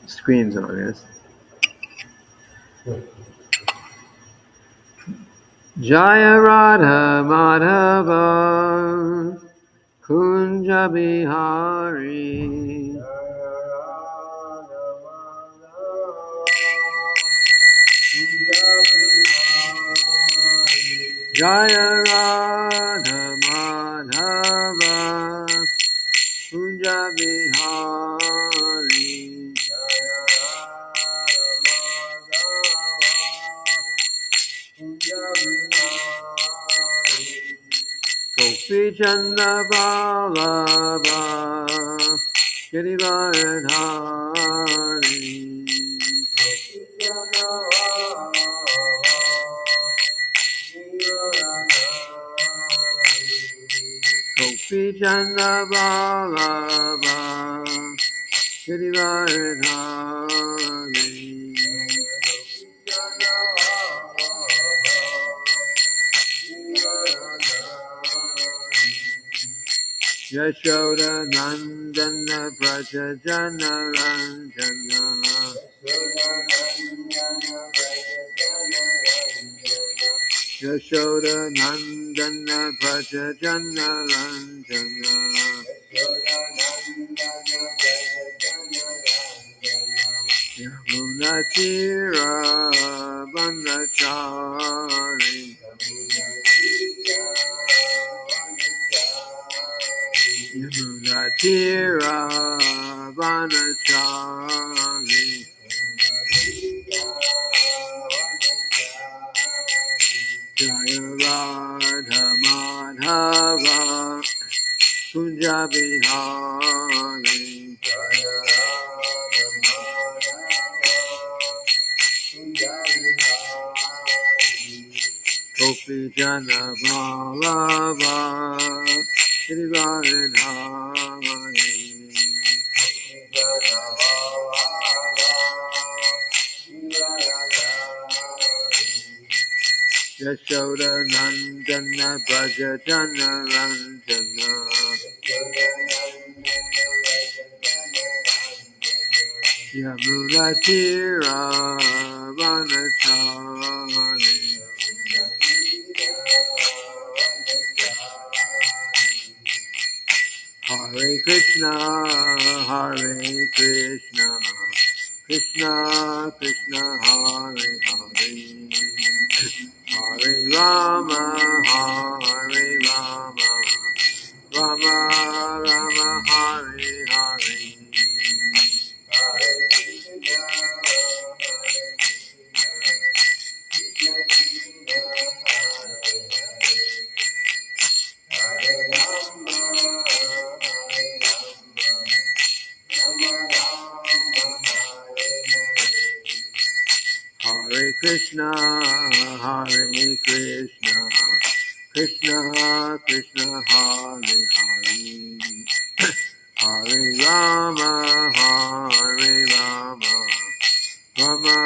Screen's on, yes. Jaya Radha Madhava Kunja Bihari Jaya Radha Madhava Kunja Bihari Gopi Chanda Ballabha Girivaradhari Gopi Chanda Ballabha Girivaradhari Yashoda Nandana Braja Jana Ranjana Yashoda Nandana Braja Jana Ranjana Yamuna Tira Bandachari Yamuna Tira Bandachari Jaya Radha Madhava Kunja Bihari Gopi Jana Ballabha Girivaradhari Yashoda Nandana Braja Jana Ranjana Yamuna Tira Vanachari Hare Krishna, Hare Krishna, Krishna Krishna, Hare Hare, Hare Rama, Hare Rama, Rama Rama, Hare Hare. Hare Krishna, Hare Krishna, Krishna Krishna, Hare Hare, Hare Rama, Hare Rama, Rama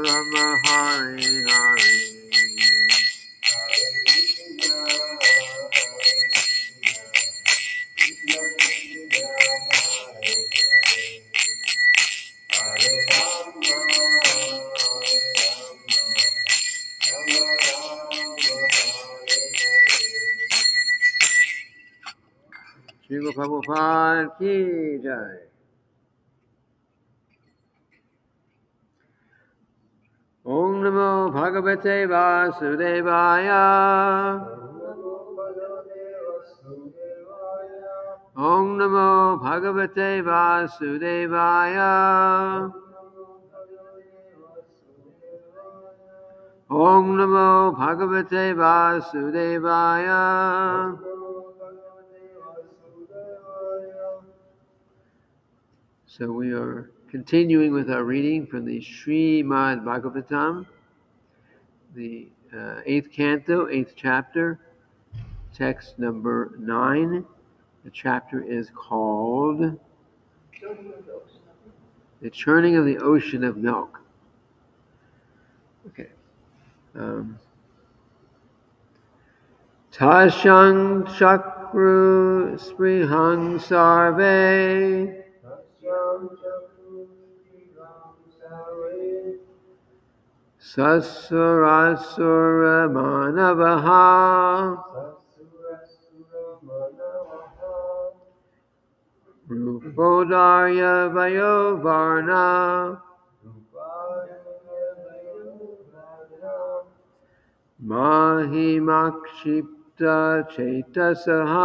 Rama, Hare Hare. Srila Prabhupada ki jai. Om Namo Bhagavate Vasudevaya. Om Namo Bhagavate Vasudevaya. Om Namo Bhagavate Vasudevaya. So we are continuing with our reading from the Srimad-bhagavatam, the 8th canto, 8th chapter, text number 9. The chapter is called The Churning of the Ocean of Milk. Okay. Tashang Chakru Sprihang Sarve Sasurasura Manavaha Rupodarya Vayovarna Mahimakshipta Chetasaha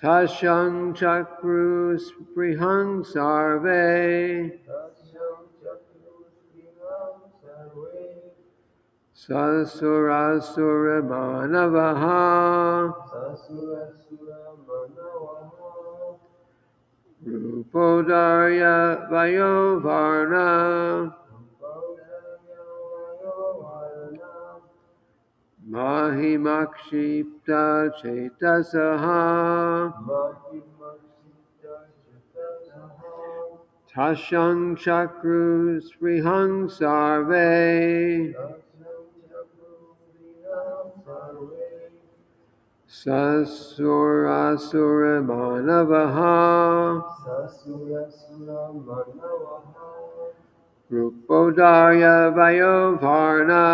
Tashang Chakrus Prihang Sarve Sasurasura Manavaha Rupodarya Vayovarna Mahimakshipta Chetasaha Tashang Chakrus Prihang Sarve Sasurasura Manavaha Rupodarya Vayovarna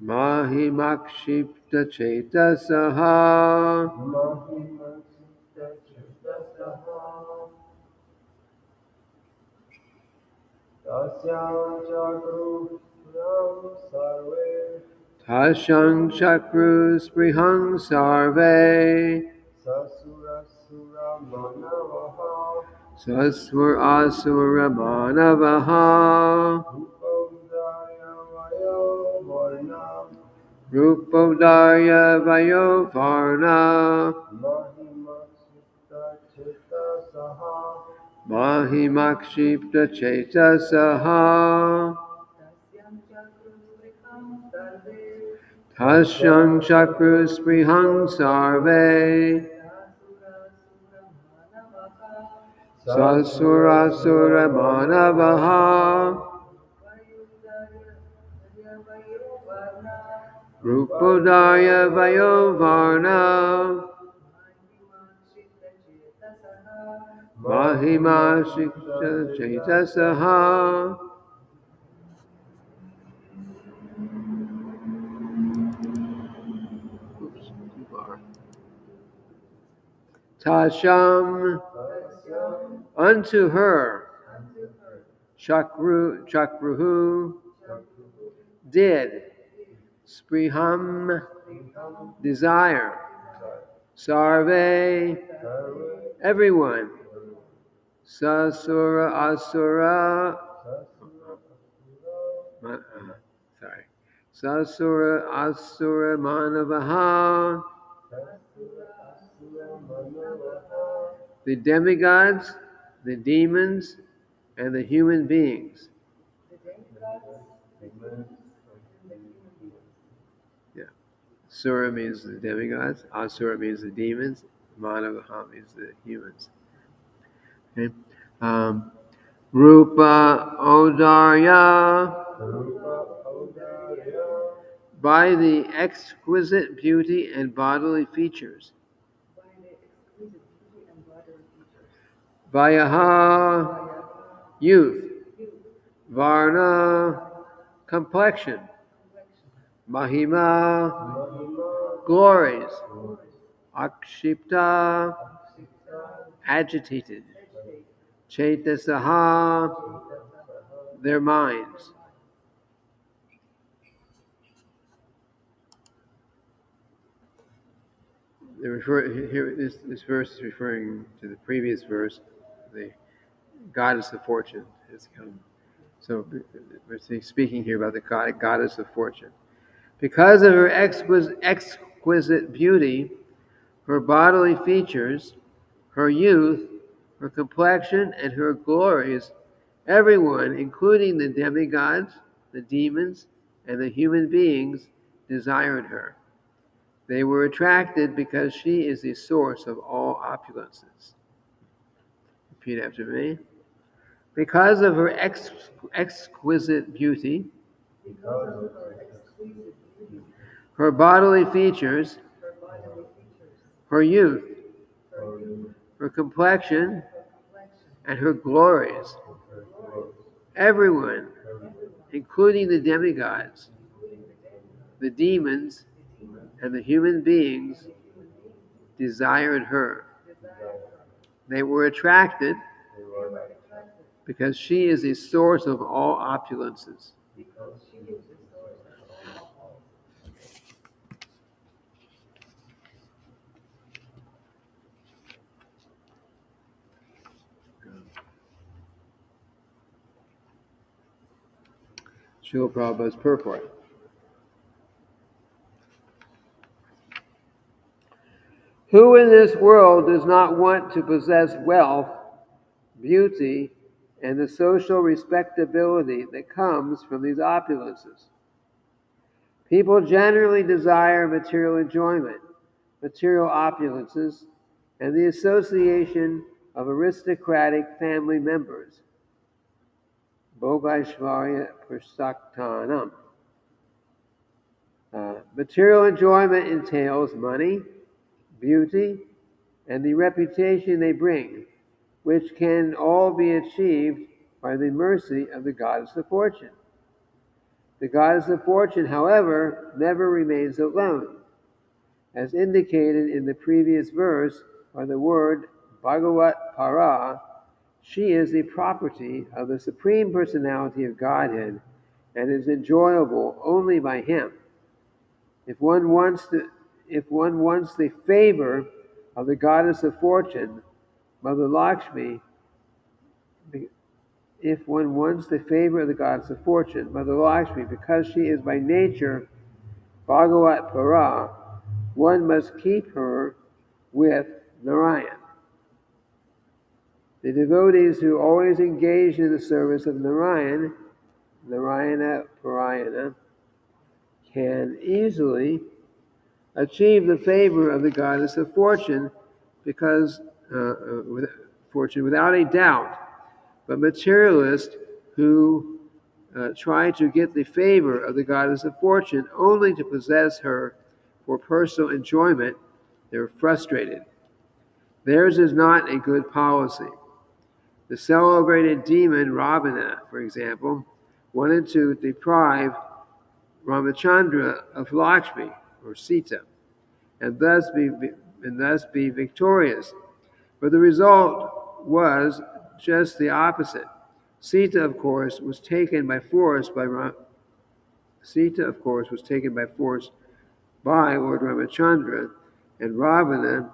Mahimakshipta Chetasaha Tashang Chakrus Prihang Sarve Sasura Manavaha Rupodarya Vayovarna Mahimakshipta Chetasaha Tashang Chakrus Prihang Sarve Sasurasura Manavaha Rupodarya Vayovarna Mahimakshipta Chetasaha Tasham unto her Chakruhu did Spriham desire Sarve everyone Sasura Asura Sasura Asura Manavaha the demigods, the demons, and the human beings. Yeah. Sura means the demigods, Asura means the demons, Manavaha means the humans. Okay. Rupa Odarya by the exquisite beauty and bodily features. Vayaha, youth. Varna, complexion. Mahima, glories. Akshipta, agitated. Chetasaha, their minds. This verse is referring to the previous verse. The goddess of fortune has come. So we're speaking here about the goddess of fortune. Because of her exquisite beauty, her bodily features, her youth, her complexion, and her glories, everyone, including the demigods, the demons, and the human beings, desired her. They were attracted because she is the source of all opulences. Repeat after me. Because of her exquisite beauty, her bodily features, her youth, her complexion, and her glories. Everyone, including the demigods, the demons, and the human beings, desired her. They were attracted because she is the source of all opulences. Srila Prabhupada's purport. Who in this world does not want to possess wealth, beauty, and the social respectability that comes from these opulences? People generally desire material enjoyment, material opulences, and the association of aristocratic family members. Bhogaishvarya Prasaktanam. Material enjoyment entails money, beauty, and the reputation they bring, which can all be achieved by the mercy of the goddess of fortune. The goddess of fortune, however, never remains alone. As indicated in the previous verse by the word Bhagavat Para, she is the property of the Supreme Personality of Godhead and is enjoyable only by Him. If one wants the favor of the goddess of fortune, Mother Lakshmi, because she is by nature Bhagavat Para, one must keep her with Narayan. The devotees who always engage in the service of Narayan, Narayana Parayana, can easily achieve the favor of the goddess of fortune without a doubt. But materialists who try to get the favor of the goddess of fortune only to possess her for personal enjoyment, they're frustrated. Theirs is not a good policy. The celebrated demon Ravana, for example, wanted to deprive Ramachandra of Lakshmi, or Sita, and thus be victorious. But the result was just the opposite. Sita, of course, was taken by force by Lord Ramachandra, and Ravana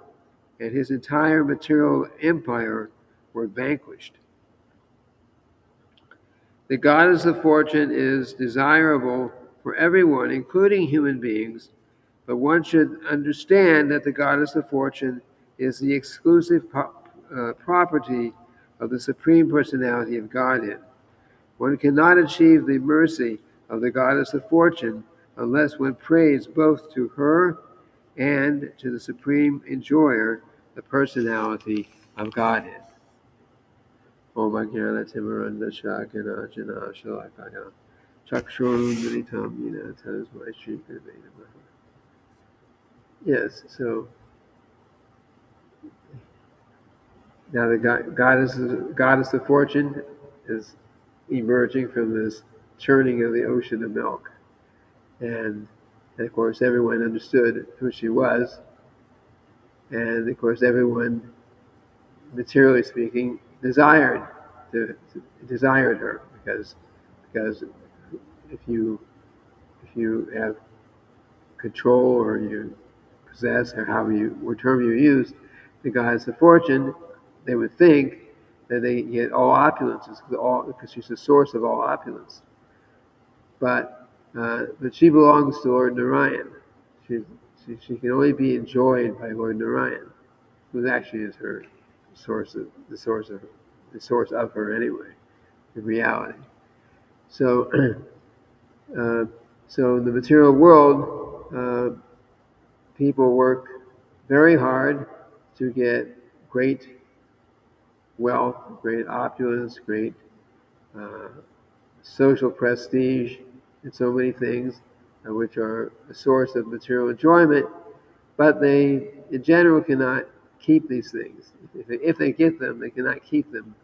and his entire material empire were vanquished. The goddess of fortune is desirable for everyone, including human beings, but one should understand that the goddess of fortune is the exclusive property of the Supreme Personality of Godhead. One cannot achieve the mercy of the goddess of fortune unless one prays both to her and to the Supreme Enjoyer, the Personality of Godhead. Om Ajnana Timaranda Shakana Jana Shalakaya Chakshurundritam Yina Tasmai Shri Gurave Namaha. Yes, so now the goddess of fortune is emerging from this churning of the ocean of milk. And of course everyone understood who she was. And of course everyone, materially speaking, desired her because if you have control or you possess, or what term you use, the goddess of fortune, they would think that they get all opulences because she's the source of all opulence. But she belongs to Lord Narayan. She can only be enjoyed by Lord Narayan, who actually is her the source of her anyway, in reality. So, so in the material world, people work very hard to get great wealth, great opulence, great social prestige, and so many things which are a source of material enjoyment, but they in general cannot keep these things. If they get them, they cannot keep them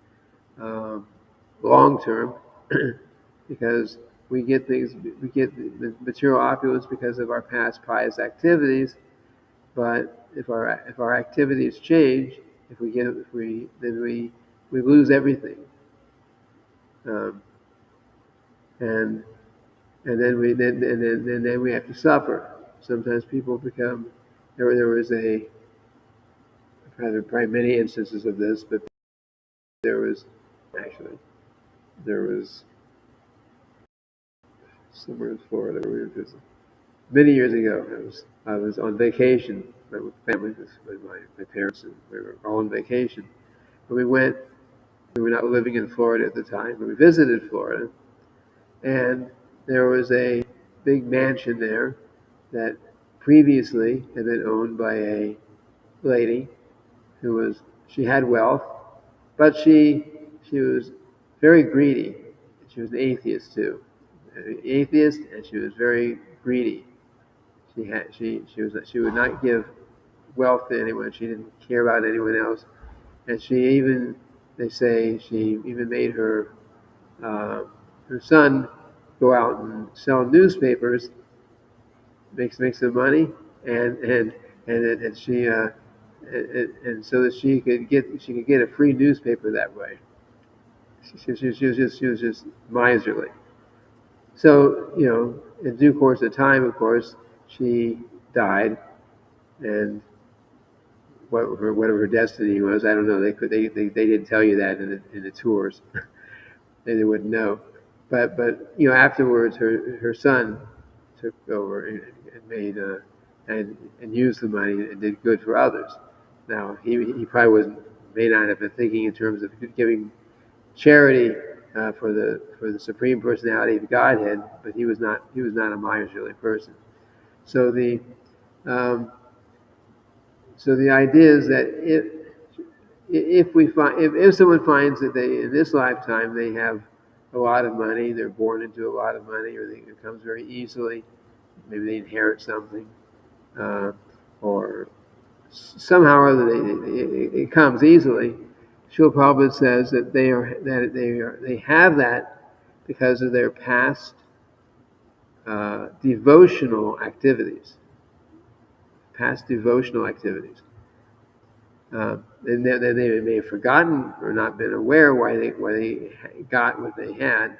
long term because we get the material opulence because of our past pious activities. But if our activities change, then we lose everything, um, and then we have to suffer. Sometimes people become there was probably many instances of this, but there was actually there was somewhere in Florida where we were visiting. Many years ago, I was on vacation with family, with my parents, and we were all on vacation. But we went. We were not living in Florida at the time, but we visited Florida, and there was a big mansion there that previously had been owned by a lady she had wealth, but she was very greedy. She was an atheist too, an atheist, and she was very greedy. She would not give wealth to anyone. She didn't care about anyone else, and they say she even made uh, her son go out and sell newspapers, make some money, and and she and so that she could get a free newspaper that way. She was just miserly. So in due course of time, of course, she died, and whatever her destiny was, I don't know. They didn't tell you that in the tours. They wouldn't know. But afterwards, her son took over and made and used the money and did good for others. Now he probably may not have been thinking in terms of giving charity for the Supreme Personality of Godhead, but he was not a miserly person. So um, the idea is that if someone finds that they in this lifetime they have a lot of money, they're born into a lot of money, or it comes very easily, maybe they inherit something, or somehow or other it comes easily. Srila Prabhupada says that they have that because of their past devotional activities. Past devotional activities. And they may have forgotten or not been aware why they got what they had,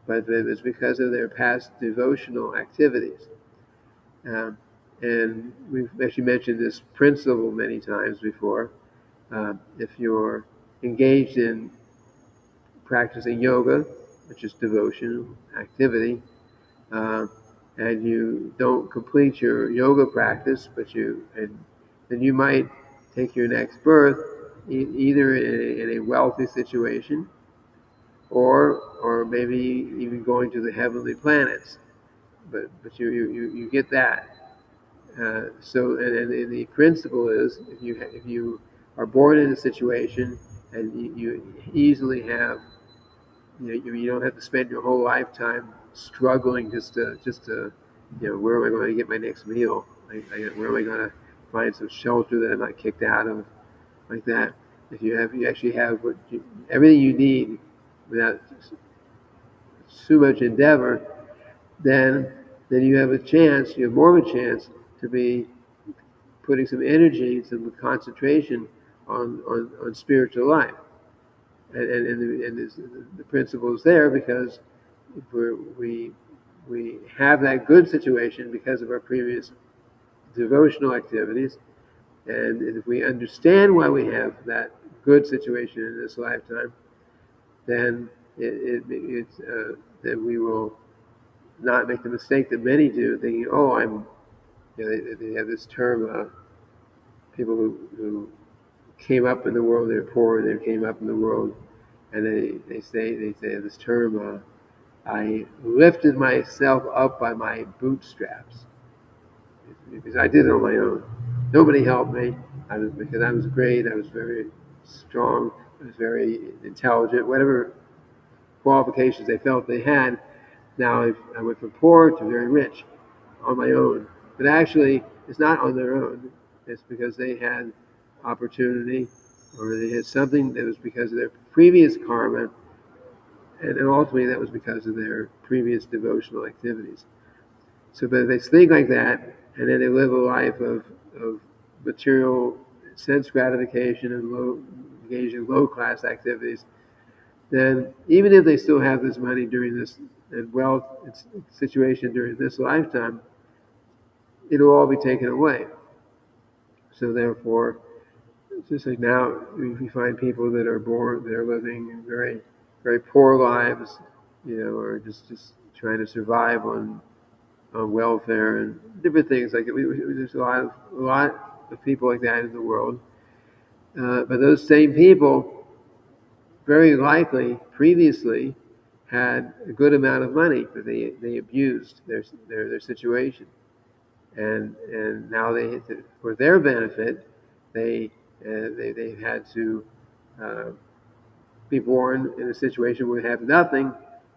but it was because of their past devotional activities. And we've actually mentioned this principle many times before. If you're engaged in practicing yoga, which is devotional activity, and you don't complete your yoga practice, then you might take your next birth either in a wealthy situation, or maybe even going to the heavenly planets. But you get that. So and the principle is if you are born in a situation and you easily have you don't have to spend your whole lifetime struggling just to where am I going to get my next meal? Where am I going to find some shelter that I'm not kicked out of, like that? If you actually have everything you need without too much endeavor, then you have you have more of a chance to be putting some energy, some concentration on spiritual life. And the principle is there because we have that good situation because of our previous devotional activities, and if we understand why we have that good situation in this lifetime, then then we will not make the mistake that many do, thinking, "Oh, they have this term, people who came up in the world, they're poor, they came up in the world, and they say this term, I lifted myself up by my bootstraps, because I did it on my own. Nobody helped me, because I was great, I was very strong, I was very intelligent, whatever qualifications they felt they had. Now I went from poor to very rich on my own. But actually, it's not on their own. It's because they had opportunity, or they had something that was because of their previous karma, and ultimately that was because of their previous devotional activities. So, but they think like that, and then they live a life of material sense gratification and engage in low class activities, then even if they still have this money during this and wealth situation during this lifetime, it'll all be taken away. So therefore, just like now, we find people that are born, that are living very, very poor lives, or just trying to survive on welfare and different things. Like there's a lot of people like that in the world. But those same people, very likely, previously, had a good amount of money, but they abused their situation, and now for their benefit, they had to be born in a situation where they have nothing,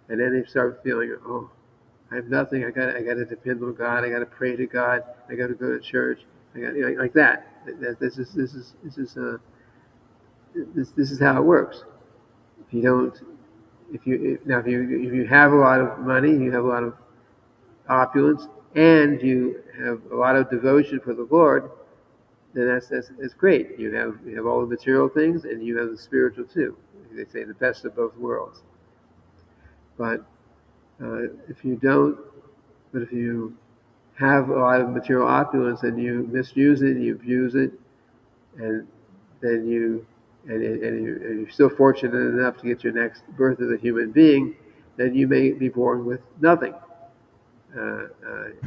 and then they start feeling, oh, I have nothing. I got to depend on God. I got to pray to God. I got to go to church. I got like that. This is how it works. If you don't, if you have a lot of money, you have a lot of opulence, and you have a lot of devotion for the Lord, then that's great. You have all the material things, and you have the spiritual too. They say the best of both worlds. But if you don't, but if you have a lot of material opulence and you misuse it, you abuse it, and then you're still fortunate enough to get your next birth as a human being, then you may be born with nothing. You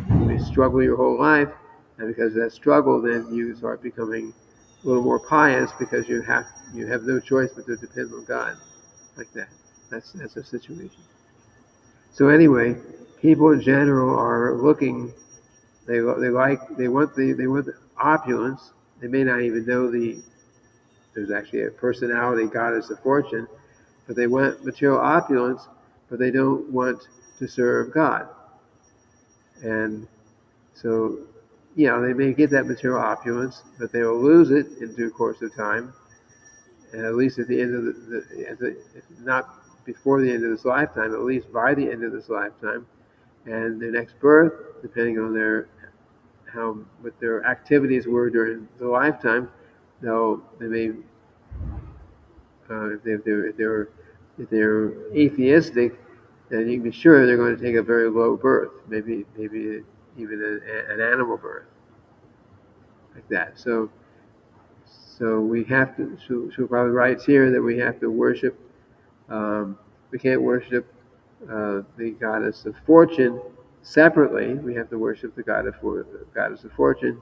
may struggle your whole life, and because of that struggle, then you start becoming a little more pious because you have no choice but to depend on God, like that. That's a situation. So anyway, people in general are looking. They want the opulence. They may not even know there's actually a personality, goddess of fortune, but they want material opulence, but they don't want to serve God. And so, they may get that material opulence, but they will lose it in due course of time, and at least at the end of if not before the end of this lifetime, at least by the end of this lifetime, and their next birth, depending on what their activities were during the lifetime, they may if they're atheistic, then you can be sure they're going to take a very low birth, maybe even an animal birth, like that. So we have to. So probably writes here that we have to worship. We can't worship the goddess of fortune separately. We have to worship the goddess of fortune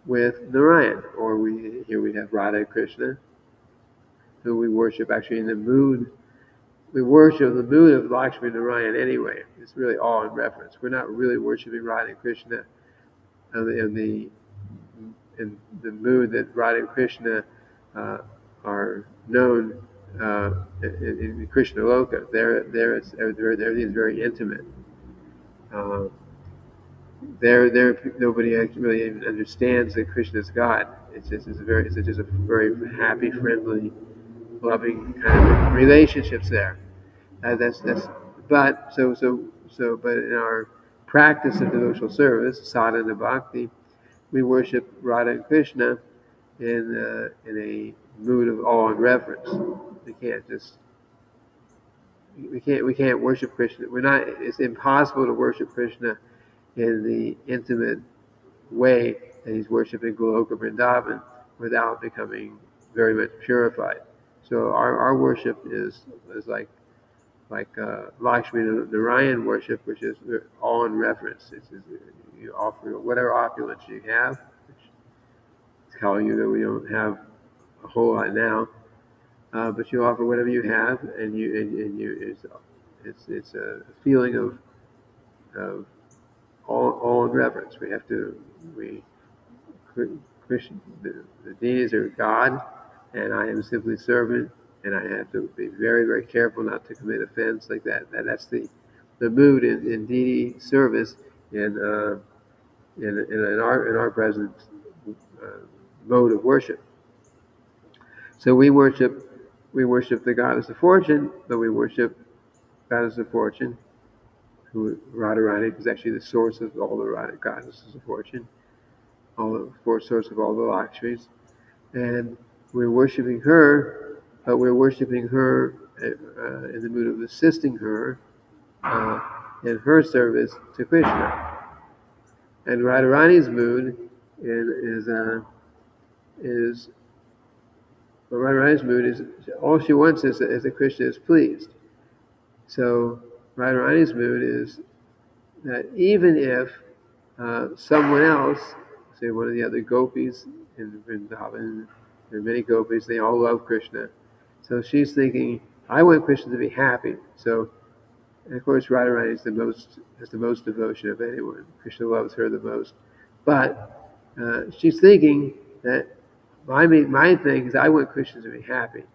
with Narayan, or we have Radha Krishna, who we worship actually in the mood. We worship the mood of Lakshmi Narayan anyway. It's really all in reference. We're not really worshiping Radha Krishna in the mood that Radha and Krishna are known in Krishna Loka. Everything's very intimate. Nobody actually really even understands that Krishna is God. It's just a very happy, friendly, loving kind of relationships there. But in our practice of devotional service, sadhana bhakti, we worship Radha and Krishna in a mood of awe and reverence. We can't worship Krishna. It's impossible to worship Krishna in the intimate way that he's worshipped in Goloka Vrindavan without becoming very much purified. So our worship is like Lakshmi Narayan worship, which is all in reverence. You offer whatever opulence you have, which is telling you that we don't have a whole lot now, but you offer whatever you have, and it's a feeling of all in reverence. Krishna, the deities are God, and I am simply servant, and I have to be very, very careful not to commit offense like that. That's the mood in deity service in our present mode of worship. So we worship the goddess of fortune, but we worship goddess of fortune, who Radharani is actually the source of all the goddesses of fortune, all the source of all the Lakshmis, and we're worshiping her, but we're worshiping her in the mood of assisting her in her service to Krishna. And Radharani's mood is Radharani's mood is all she wants is that Krishna is pleased. So Radharani's mood is that even if someone else, say one of the other gopis in Vrindavan, there are many gopis, they all love Krishna. So she's thinking, I want Krishna to be happy. So, and of course, Radharani has the most devotion of anyone. Krishna loves her the most. But she's thinking that my thing is I want Krishna to be happy.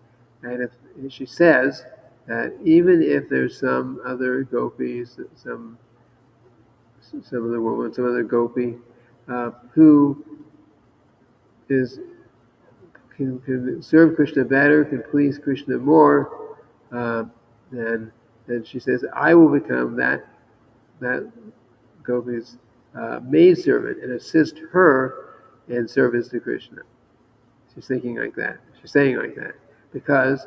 And if she says that even if there's some other gopis, some other woman, some other gopi, who can serve Krishna better, can please Krishna more, then she says, I will become that gopi's maidservant and assist her in service to Krishna. She's thinking like that. She's saying like that because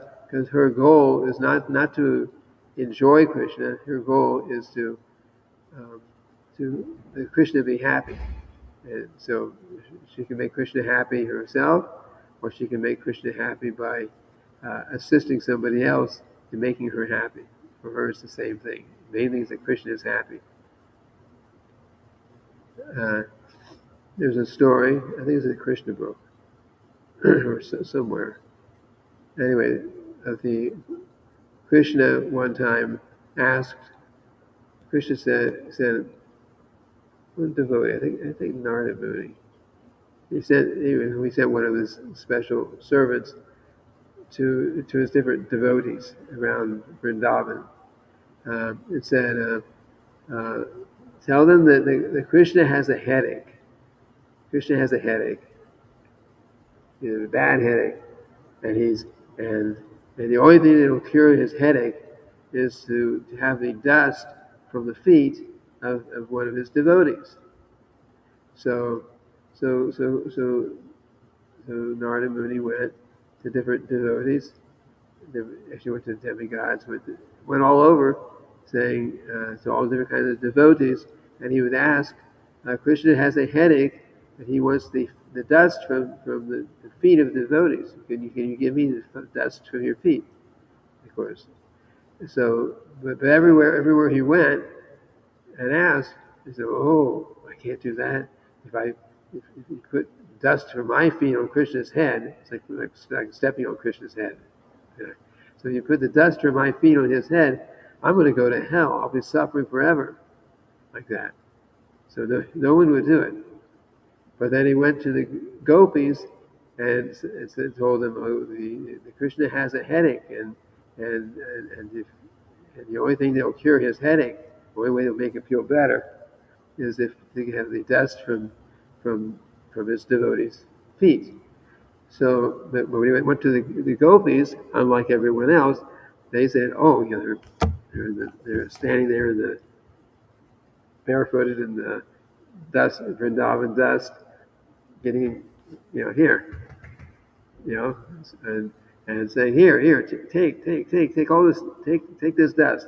her goal is not to enjoy Krishna. Her goal is to Krishna be happy. And so she can make Krishna happy herself, or she can make Krishna happy by assisting somebody else in making her happy. For her, it's the same thing. The main thing is that Krishna is happy. There's a story, I think it's in the Krishna book, or somewhere. Anyway, Krishna one time asked, Krishna said, one devotee, I think Narada Muni. He sent one of his special servants to his different devotees around Vrindavan. It said, tell them that Krishna has a headache. Krishna has a headache. He has a bad headache, and the only thing that will cure his headache is to have the dust from the feet of one of his devotees. So Narada Muni went to different devotees. They actually went to demigods, went all over, saying to all different kinds of devotees, and he would ask, Krishna has a headache, and he wants the dust from the feet of the devotees. Can you give me the dust from your feet? Of course. So, but everywhere he went and asked, he said, "Oh, I can't do that. If you put dust from my feet on Krishna's head, it's like stepping on Krishna's head. Yeah. So if you put the dust from my feet on his head, I'm going to go to hell. I'll be suffering forever, like that." So no one would do it. But then he went to the gopis and told them, "Oh, the Krishna has a headache, and the only thing that will cure his headache, the only way to make him feel better, is if they have the dust from his devotees' feet." So when we went to the gopis, unlike everyone else, they said, "Oh, they're standing there in the barefooted in the dust, Vrindavan dust, getting here, and saying, here, take all this, take this dust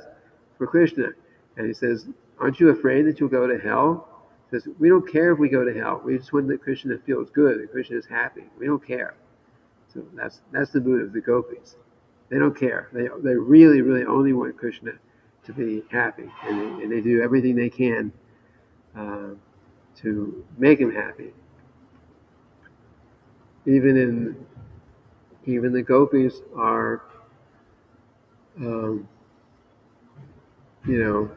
for Krishna." And he says, "Aren't you afraid that you'll go to hell?" He says, "We don't care if we go to hell. We just want that Krishna feels good, that Krishna is happy. We don't care." So that's the mood of the gopis. They don't care. They really, really only want Krishna to be happy, and they do everything they can to make him happy. Even the gopis are, they're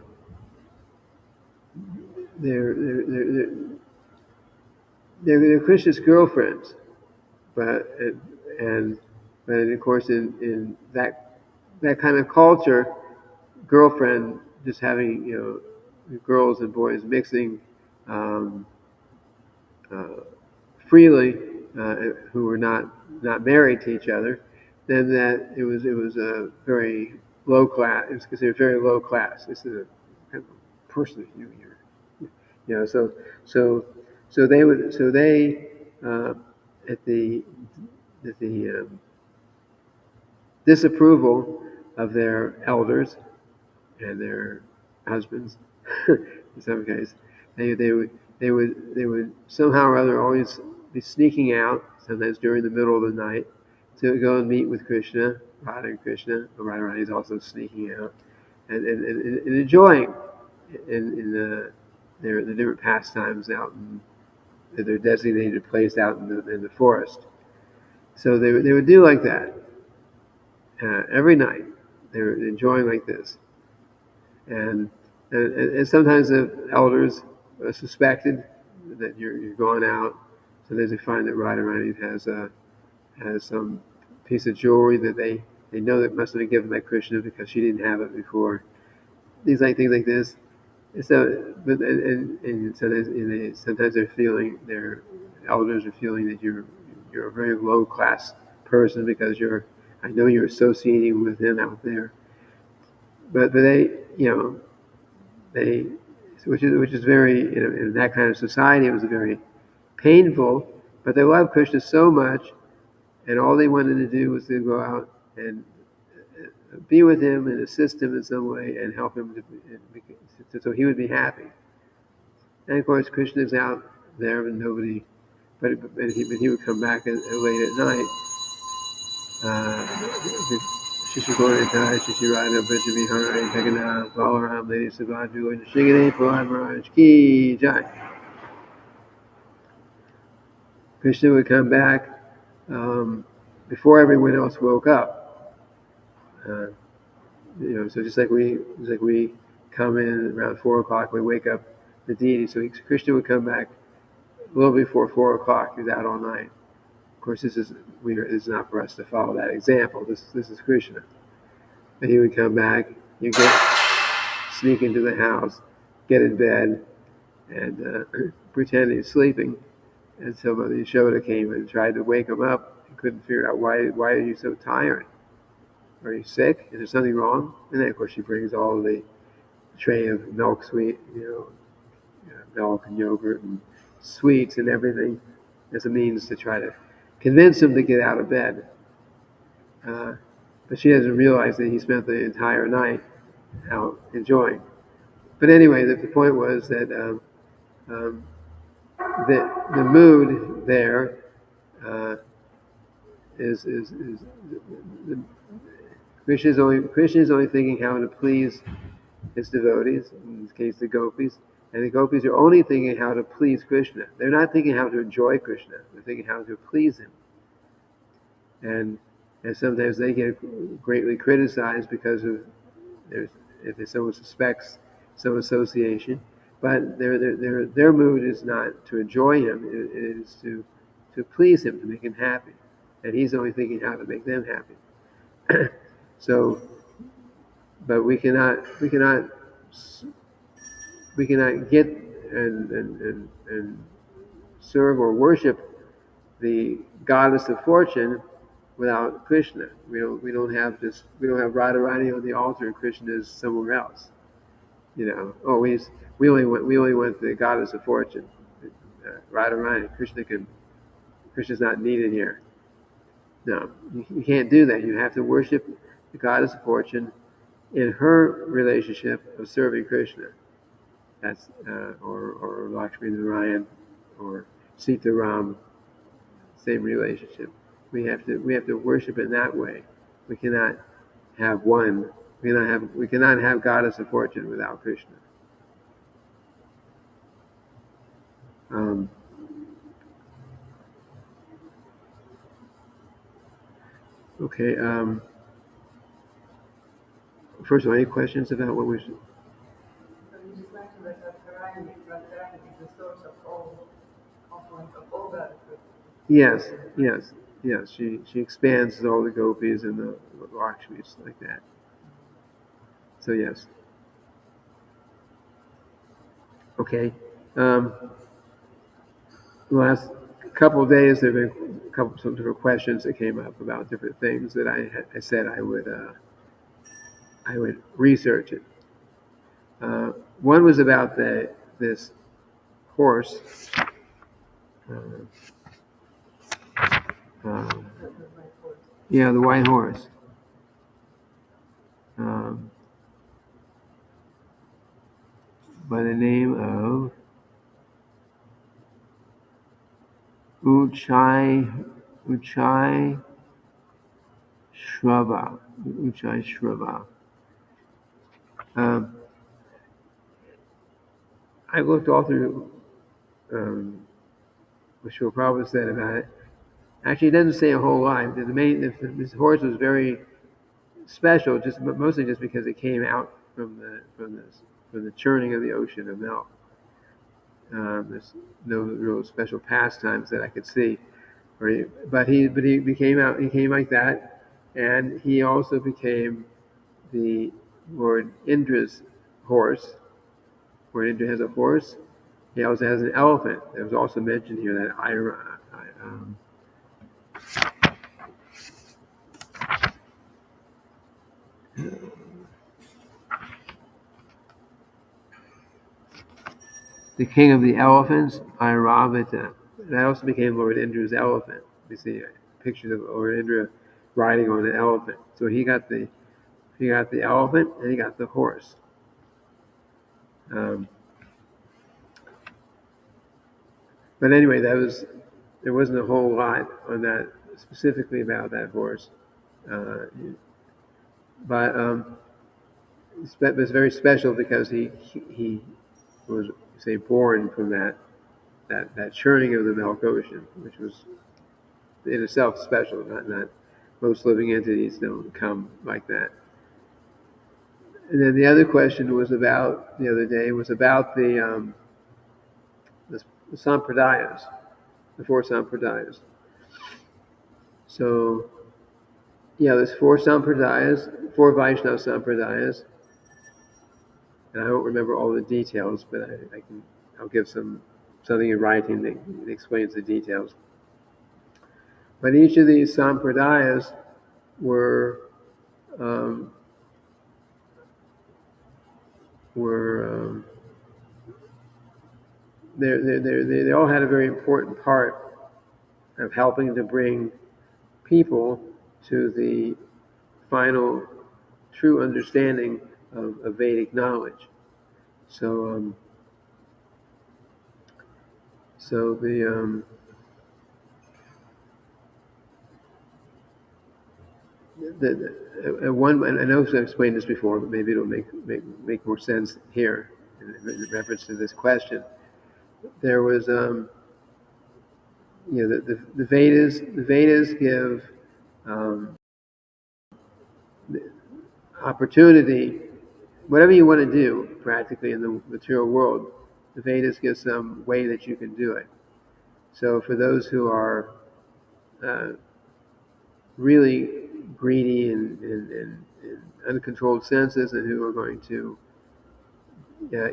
Krishna's girlfriends, but of course in that kind of culture, girlfriend just having girls and boys mixing freely who were not married to each other, then that it was a very low class. It was considered very low class. This is a kind of person so so they at the disapproval of their elders and their husbands, in some cases, they would somehow or other always be sneaking out, sometimes during the middle of the night, to go and meet with Krishna, Radha and Krishna. Radharani is also sneaking out and enjoying in the different pastimes out in their designated place out in the forest. So they would do like that every night. They were enjoying like this, and sometimes the elders suspected that you're going out. Sometimes they find that Radharani has some piece of jewelry that they know that must have been given by Krishna because she didn't have it before. Things like this. So, but and sometimes their elders are feeling that you're a very low class person because I know you're associating with him out there. But they which is very in that kind of society, it was very painful. But they loved Krishna so much, and all they wanted to do was to go out and be with him and assist him in some way and help him so he would be happy. And of course, Krishna's out there and nobody, but he would come back late at night. Shishikoritai, Shishirada, Vijayvihara, Jagannatha, Balaram, Lady Subhadru, and Shigade, Prahlad Maharaj Ki Jai. Krishna would come back before everyone else woke up. So just like we come in around 4 o'clock, we wake up the deity. So Krishna would come back a little before 4 o'clock. He's out all night. Of course, this is not for us to follow that example. This is Krishna. But he would come back. You sneak into the house, get in bed, and pretend he's sleeping. And so Mother Yashoda came and tried to wake him up. He couldn't figure out why are you so tired? Are you sick? Is there something wrong? And then of course she brings all the tray of milk, milk and yogurt and sweets and everything as a means to try to convince him to get out of bed. But she doesn't realize that he spent the entire night out enjoying. But anyway, the point was that the mood there is Krishna is only thinking how to please his devotees, in this case the gopis, and the gopis are only thinking how to please Krishna. They're not thinking how to enjoy Krishna. They're thinking how to please him. And sometimes they get greatly criticized because of if someone suspects some association, but their mood is not to enjoy him; it is to please him, to make him happy, and he's only thinking how to make them happy. So, but we cannot get and serve or worship the goddess of fortune without Krishna. We don't have Radharani on the altar and Krishna is somewhere else. We only want the goddess of fortune, Radharani. Krishna's not needed here. No, you can't do that. You have to worship the goddess of fortune in her relationship of serving Krishna. That's or Lakshmi Narayan or Sita Ram, same relationship. We have to worship in that way. We cannot have one. We cannot have goddess of fortune without Krishna. Okay. First of all, any questions about what we should? So you just mentioned that Radharani is the source of all offerings of all goddesses. Yes. She expands all the gopis and the Lakshmis like that. So yes. Okay. We'll ask a couple of days, there have been some different questions that came up about different things that I said I would research it. One was about this horse. Yeah, the white horse. By the name of Uchai Shrava. Uchai Shrava. I looked all through what Srila Prabhupada said about it. Actually, it doesn't say a whole lot. This horse was very special, mostly just because it came out from the churning of the ocean of milk. There's no real special pastimes that I could see, but he became out. He came like that, and he also became the Lord Indra's horse. Lord Indra has a horse. He also has an elephant. It was also mentioned here that the king of the elephants, Airavata. That also became Lord Indra's elephant. We see pictures of Lord Indra riding on an elephant. So he got the elephant and he got the horse. But anyway, there wasn't a whole lot on that specifically about that horse. But it's very special because he was, say, born from that churning of the milk ocean, which was in itself special. Not most living entities don't come like that. And then the other question was about the other day was about the sampradayas, the four sampradayas. So yeah, there's four sampradayas, four Vaishnava sampradayas, and I don't remember all the details, but I'll give something in writing that explains the details. But each of these sampradayas were they all had a very important part of helping to bring people to the final true understanding of Vedic knowledge. So one, and I know I've explained this before, but maybe it'll make more sense here in reference to this question. There was the Vedas. The Vedas give opportunity, whatever you want to do practically in the material world, the Vedas give some way that you can do it. So for those who are really greedy and uncontrolled senses and who are going to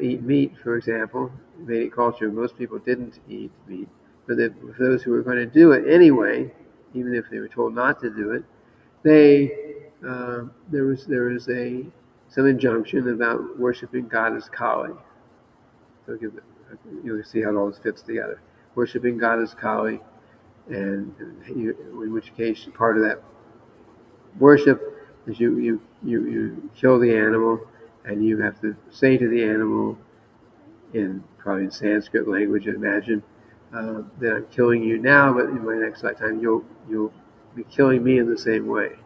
eat meat, for example, in Vedic culture, most people didn't eat meat. But for those who were going to do it anyway, even if they were told not to do it, there was some injunction about worshiping goddess Kali. So you'll see how all this fits together. Worshiping goddess Kali, and in which case part of that worship is you kill the animal, and you have to say to the animal probably in Sanskrit language, I imagine, that I'm killing you now, but in my next lifetime you'll be killing me in the same way.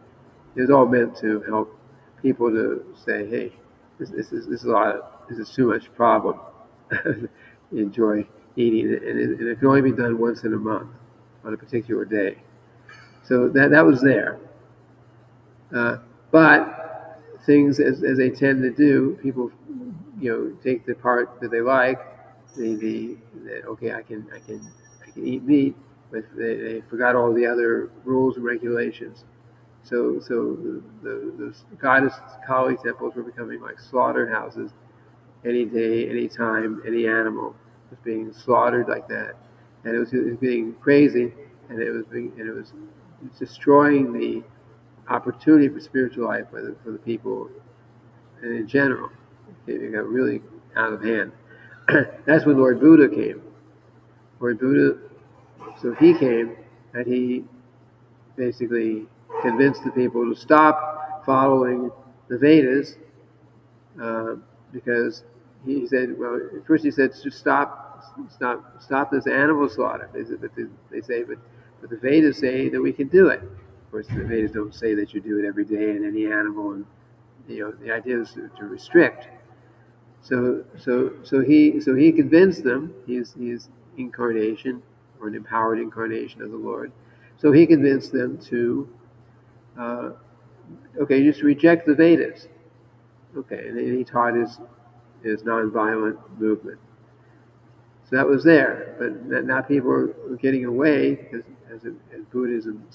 It was all meant to help people to say, hey, this is too much problem. Enjoy eating it, and it can only be done once in a month on a particular day. So that was there. But things as they tend to do, people take the part that they like. Okay, I can eat meat, but they forgot all the other rules and regulations. So the goddess Kali temples were becoming like slaughterhouses. Any day, any time, any animal was being slaughtered like that, and it was being crazy, and it was destroying the opportunity for spiritual life for the people in general. It got really out of hand. That's when Lord Buddha came. Lord Buddha, so he came and he basically convinced the people to stop following the Vedas uh, because he said, well, at first he said, just stop this animal slaughter. They say, but the Vedas say that we can do it. Of course, the Vedas don't say that you do it every day in any animal, and the idea is to restrict. So he convinced them. He's incarnation or an empowered incarnation of the Lord. So he convinced them to okay, just reject the Vedas. Okay, and then he taught his nonviolent movement. So that was there, but now people were getting away because as Buddhism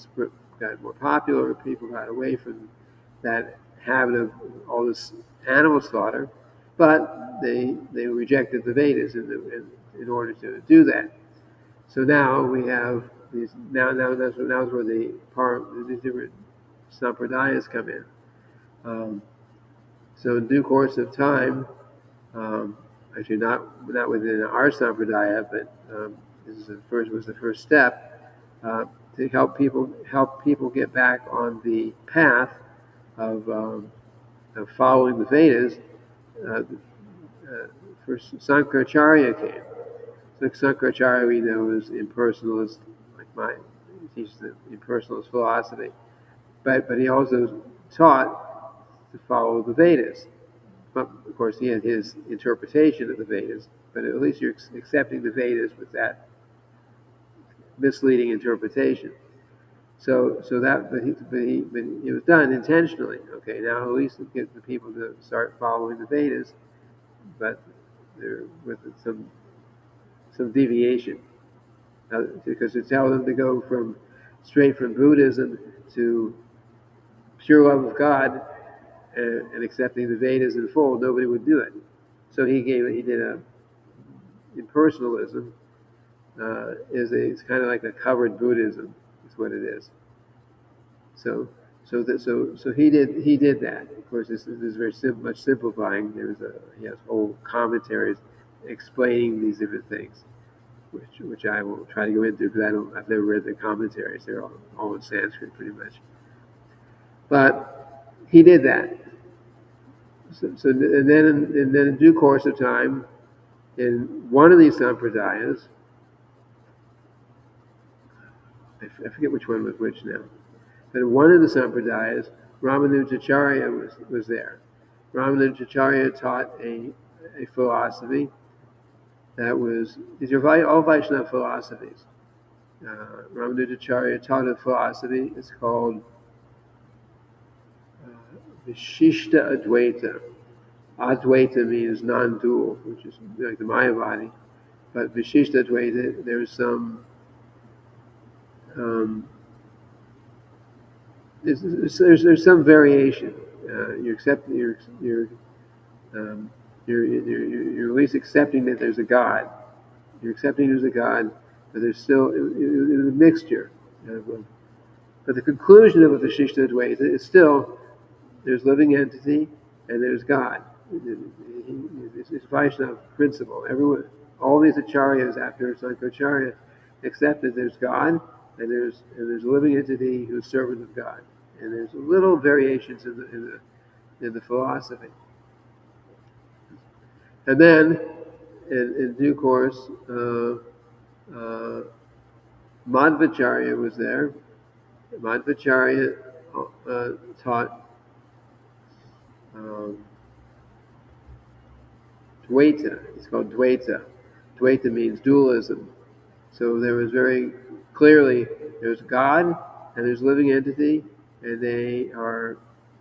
got more popular, people got away from that habit of all this animal slaughter, but they rejected the Vedas in order to do that. So now we have these. That's where these different sampradayas come in. So in due course of time, actually not within our sampradaya, but this is the first step to help people get back on the path of following the Vedas. First Sankaracharya came. So Sankaracharya we know is impersonalist, like mine. He teaches the impersonalist philosophy, but he also taught to follow the Vedas. But of course, he had his interpretation of the Vedas, but at least you're accepting the Vedas with that misleading interpretation. But it was done intentionally. Okay, now at least get the people to start following the Vedas, but they're with some deviation, because to tell them to go straight from Buddhism to pure love of God and accepting the Vedas in full, nobody would do it. So he did a impersonalism. It's kind of like a covered Buddhism. Is what it is. So he did that. Of course, this is very much simplifying. He has whole commentaries explaining these different things, which I will try to go into because I've never read the commentaries. They're all in Sanskrit pretty much. But he did that. And then in due course of time, in one of these sampradayas, I forget which one was which now, but in one of the sampradayas, Ramanujacharya was there. Ramanujacharya taught a philosophy that was, these are all Vaishnava philosophies. Ramanujacharya taught a philosophy, it's called Vishishta Advaita. Advaita means non-dual, which is like the Mayavadi. But Vishishta Advaita, there's some there's some variation. You're at least accepting that there's a God. You're accepting there's a God, but there's still a mixture. But the conclusion of the Vishishta Advaita is still there's living entity and there's God. It's Vaishnava principle. All these acharyas after Sankaracharya accept that there's God and there's a living entity who's servant of God, and there's little variations in the philosophy. And then, in due course, Madhvacharya was there. Madhvacharya taught Dvaita. It's called Dvaita. Dvaita means dualism. So there was very clearly there's God and there's living entity, and they are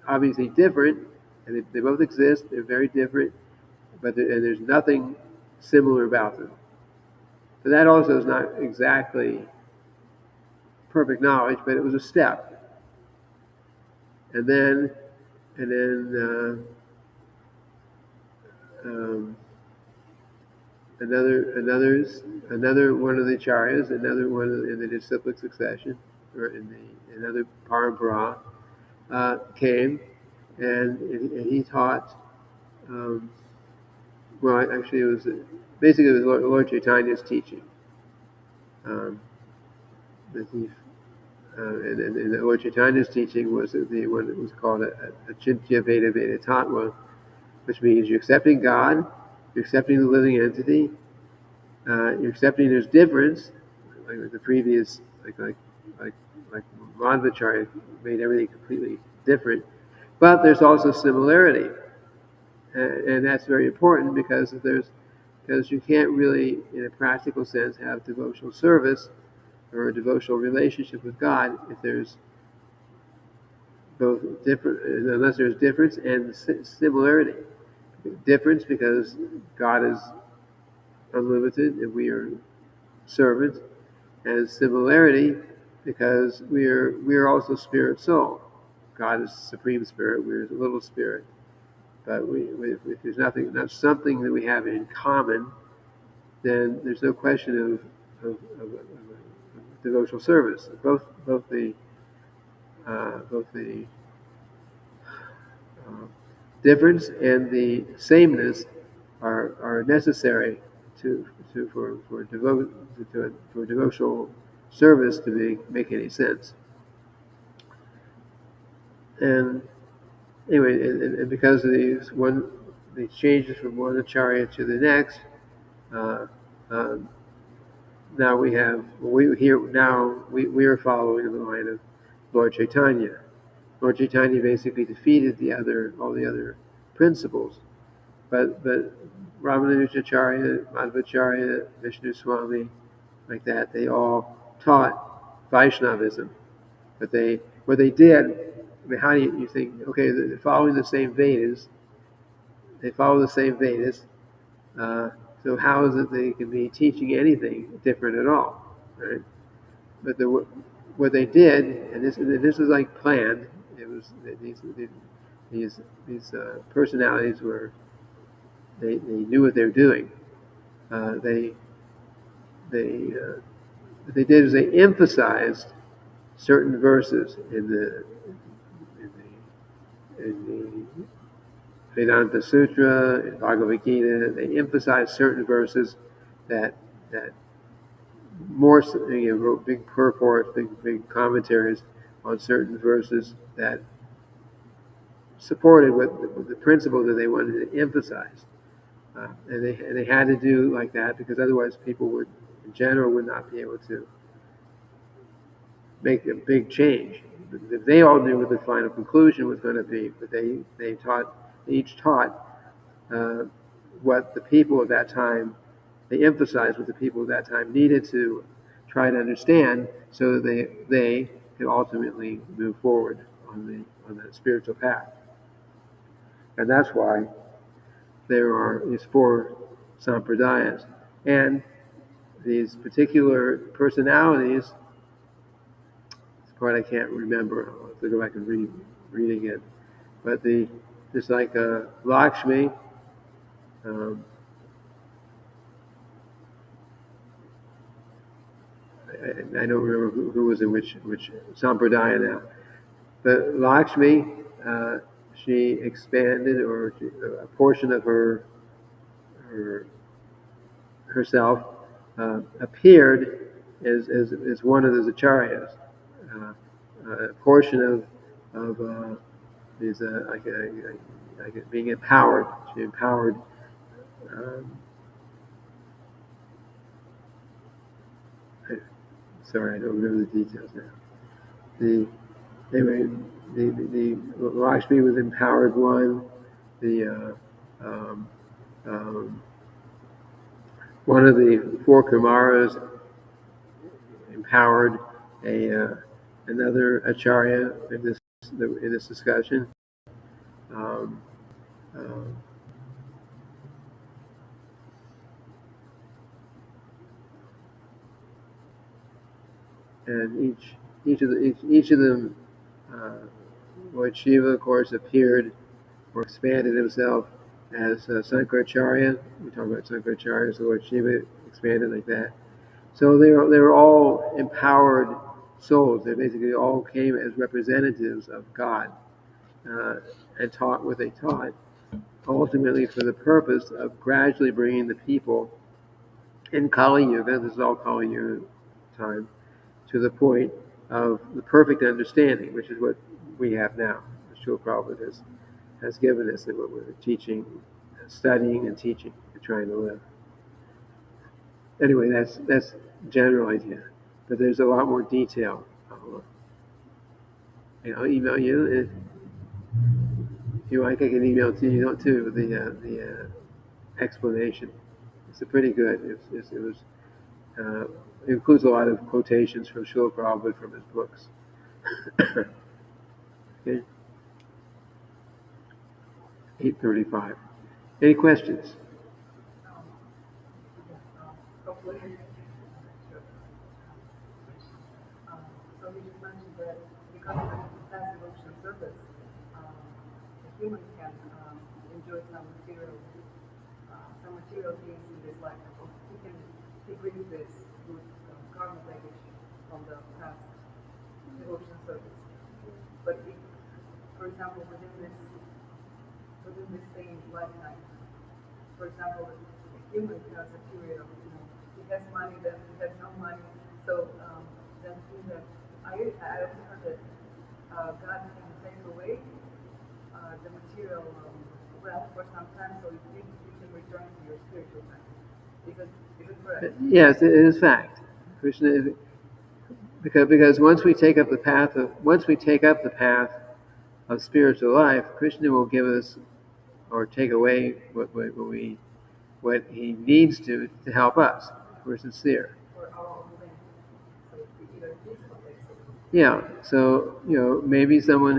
obviously different, and they both exist. They're very different, and there's nothing similar about them. But that also is not exactly perfect knowledge, but it was a step. And then um, another one of the acharyas, another one in the disciplic succession, or in another parampara, came, and he taught. Well, actually, it was Lord Chaitanya's teaching. That he, and the Lord Chaitanya's teaching was the one that was called a Chintya Veda Veda Tattva, which means you're accepting God, you're accepting the living entity, you're accepting there's difference, like the previous, like Madhvacharya made everything completely different, but there's also similarity, and that's very important because you can't really, in a practical sense, have devotional service or a devotional relationship with God if there's both different, unless there's difference and similarity. Difference because God is unlimited and we are servants, and similarity because we are also spirit soul. God is supreme spirit, we're a little spirit, but if there's not something that we have in common, then there's no question of devotional service. Both the difference and the sameness are necessary for devotional service to make any sense. And anyway, and because of these changes from one acharya to the next, uh, now we are following the line of Lord Chaitanya. Lord Chaitanya basically defeated all the other principles, but Ramanujacharya, Madhvacharya, Vishnu Swami, like that, they all taught Vaishnavism. But what they did, I mean, how do you think? Okay, they're following the same Vedas. They follow the same Vedas. So how is it they can be teaching anything different at all, right? But what they did, and this is like planned. It was these personalities they knew what they were doing. They what they did is they emphasized certain verses in the Vedanta Sutra, in Bhagavad Gita. They emphasized certain verses that more, wrote big purports, big commentaries on certain verses that supported what the principle that they wanted to emphasize. And they had to do like that because otherwise people in general, would not be able to make a big change. They all knew what the final conclusion was going to be, but they each taught what the people of that time, they emphasized what the people of that time needed to try to understand so that they could ultimately move forward on the spiritual path. And that's why there are these four sampradayas. And these particular personalities, this part I can't remember, I'll have to go back and read again. But just like Lakshmi, I don't remember who was in which sampradaya now. But Lakshmi, she expanded, or a portion of herself appeared as one of the acharyas. A portion of is like being empowered. She empowered. Sorry, I don't remember the details now. Anyway, the Lakshmi was empowered one. The one of the four Kumaras empowered another acharya in this discussion. And each of them, Lord Shiva, of course, appeared or expanded himself as Sankaracharya. We talk about Sankaracharya, so Lord Shiva expanded like that. So they were all empowered souls. They basically all came as representatives of God and taught what they taught, ultimately for the purpose of gradually bringing the people in Kali Yuga, this is all Kali Yuga time, to the point of the perfect understanding, which is what we have now. Srila Prabhupada has given us, what we're teaching, studying and teaching, and trying to live. Anyway, that's general idea, but there's a lot more detail. I'll email you. If you like, I can email to you too the explanation. It's pretty good. It was. It includes a lot of quotations from Srila Prabhupada from his books. Okay. 8:35. Any questions? Hopefully. So he just mentioned that because of past devotional service, the human can enjoy some material things in this life. He brings this good karma baggage from the past devotional service. But if, for example, within this same lifetime, for example, a human has a period of, he has money, then he has no money, so then he has, I also heard that God can take away the material wealth for some time, so you can return to your spiritual life. Is it correct? Yes, it is fact. Krishna, because once we take up the path of spiritual life, Krishna will give us or take away what he needs to help us. If we're sincere. For our own thing. So either Yeah. So maybe someone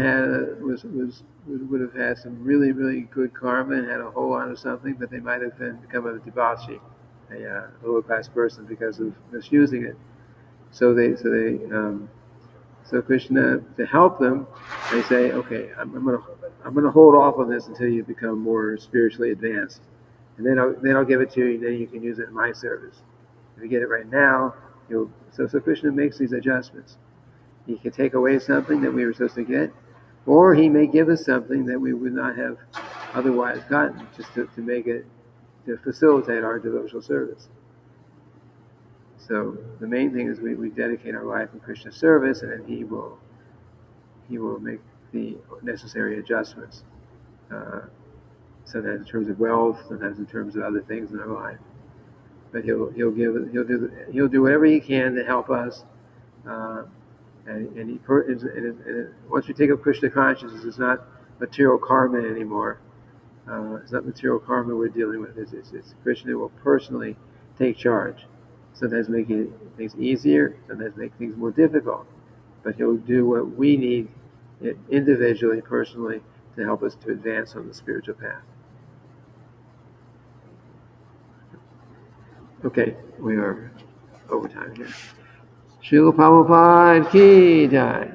would have had some really really good karma and had a whole lot of something, but they might have become a debauchee, a lower class person because of misusing it. So Krishna, to help them, they say, okay, I'm gonna hold off on this until you become more spiritually advanced, and then I'll give it to you, and then you can use it in my service. If you get it right now, so Krishna makes these adjustments. He can take away something that we were supposed to get, or he may give us something that we would not have otherwise gotten, just to make it, to facilitate our devotional service. So the main thing is we dedicate our life in Krishna's service, and then he will make the necessary adjustments. Sometimes in terms of wealth, sometimes in terms of other things in our life. But he'll do whatever he can to help us. And once we take up Krishna consciousness, it's not material karma anymore. It's not material karma we're dealing with. It's Krishna will personally take charge. Sometimes making things easier, sometimes make things more difficult. But he'll do what we need individually, personally, to help us to advance on the spiritual path. Okay, we are over time here. Srila Prabhupada Ki Jai.